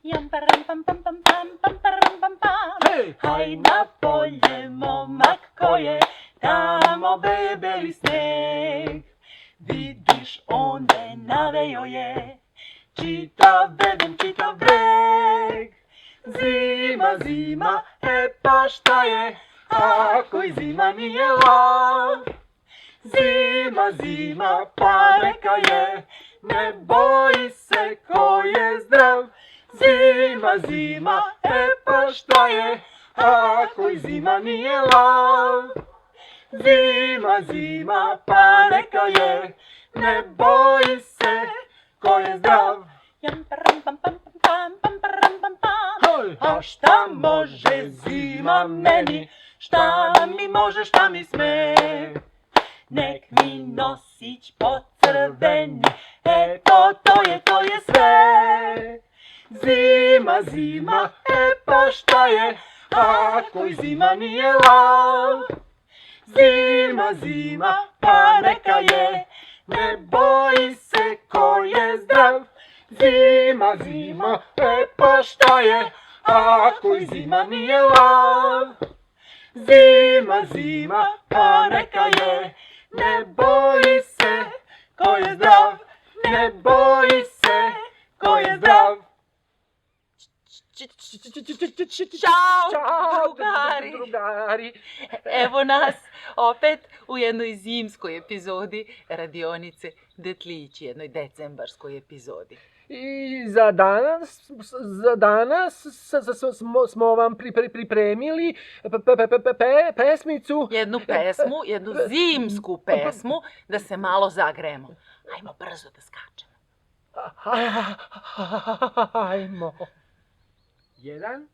Jam param pam pam pam pam pam param pam pam. Hej! Haj na polje, momak ko je, tamo beje beli sneg. Vidiš, onde navejo je, čitav bedem, čitav breg. Zima, zima, pa šta je, ako i zima nije lav. Zima, zima, pa neka je, ne boji se ko je zdrav. Zima, zima, pa šta je, ako i zima nije lav. Zima, zima, pa neka je, ne boji se ko je zdrav. Jam param pam pam pam pam param pam pam. A šta može zima meni, šta mi može, šta mi sme? Nek mi nosić pocrveni, eto to je sve. Zima, zima, pa šta je, ako i zima nije lav. Zima, zima, pa neka je, ne boji se ko je zdrav. Zima, zima, pa šta je, ako i zima nije lav. Zima, zima, pa neka je, ne boji se ko je zdrav. Ne boji se ko je zdrav. Ćao, drugari! Evo nas opet u jednoj zimskoj epizodi radionice Detlići, jednoj decembarskoj epizodi. I za danas smo vam pripremili pesmicu. Jednu pesmu, jednu zimsku pesmu, da se malo zagrejemo. Ajmo brzo da skačemo. Ajmo. 1,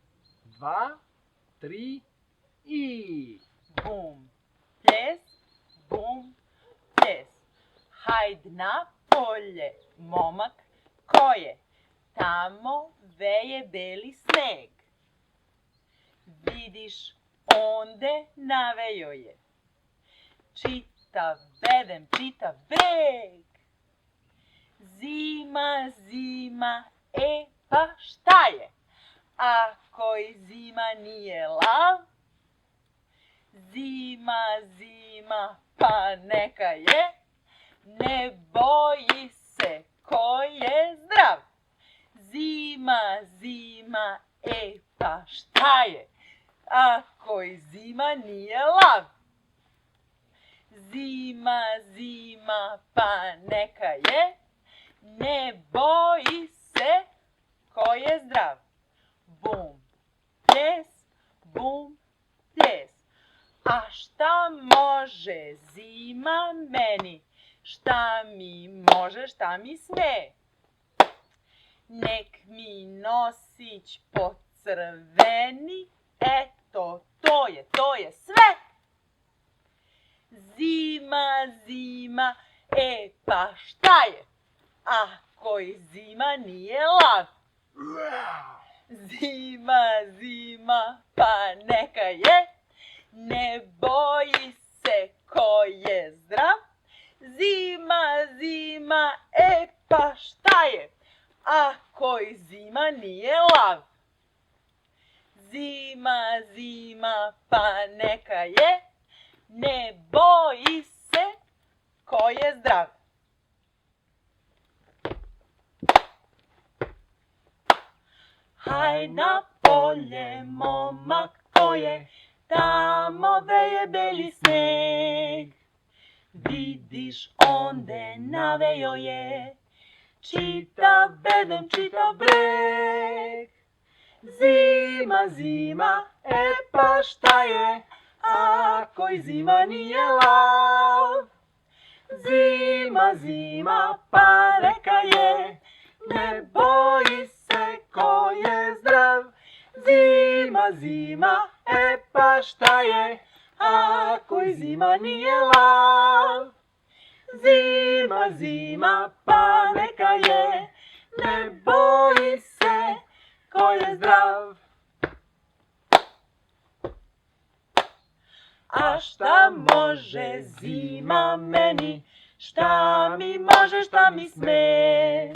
2, 3 i... Bum, ples, bum, ples. Hajd na polje, momak ko je, tamo veje beli sneg. Vidiš, onde navejo je, čitav bedem, čitav breg. Zima, zima, pa šta je, ako i zima nije lav. Zima, zima, pa neka je, ne boji se ko je zdrav. Zima, zima, pa šta je, ako i zima nije lav. Zima, zima, pa neka je, ne boji se ko je zdrav. Bum, ples, bum, ples. A šta može zima meni, šta mi može, šta mi sme? Nek mi nosić pocrveni, eto to je sve. Zima, zima, pa šta je, ako i zima nije lav. Zima, zima, pa neka je, ne boji se ko je zdrav. Zima, zima, pa šta je, ako i zima nije lav. Zima, zima, pa neka je, ne boji se ko je zdrav. Haj na polje, momak ko je, tamo veje beli sneg. Vidiš, onde navejo je, čitav bedem, čitav breg. Zima, zima, pa šta je, ako i zima nije lav. Zima, zima, pa neka je, ne boji se ko je zdrav. Zima, zima, pa šta je, ako i zima nije lav. Zima, zima, pa neka je, ne boji se ko je zdrav. A šta može zima meni, šta mi može, šta mi sme?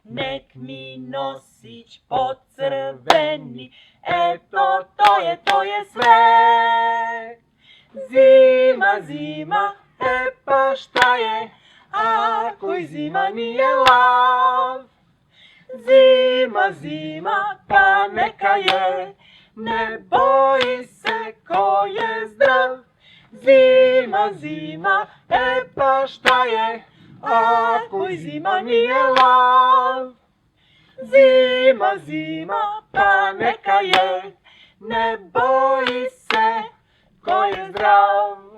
nek mi nosić pocrveni, eto to je sve. Zima, zima, e pa šta je, ako i zima nije lav? Zima, zima, pa neka je, ne boji se ko je zdrav. Zima, zima, e pa šta je, ako i zima nije lav? Zima, zima, pa neka je, ne boji se ko je zdrav.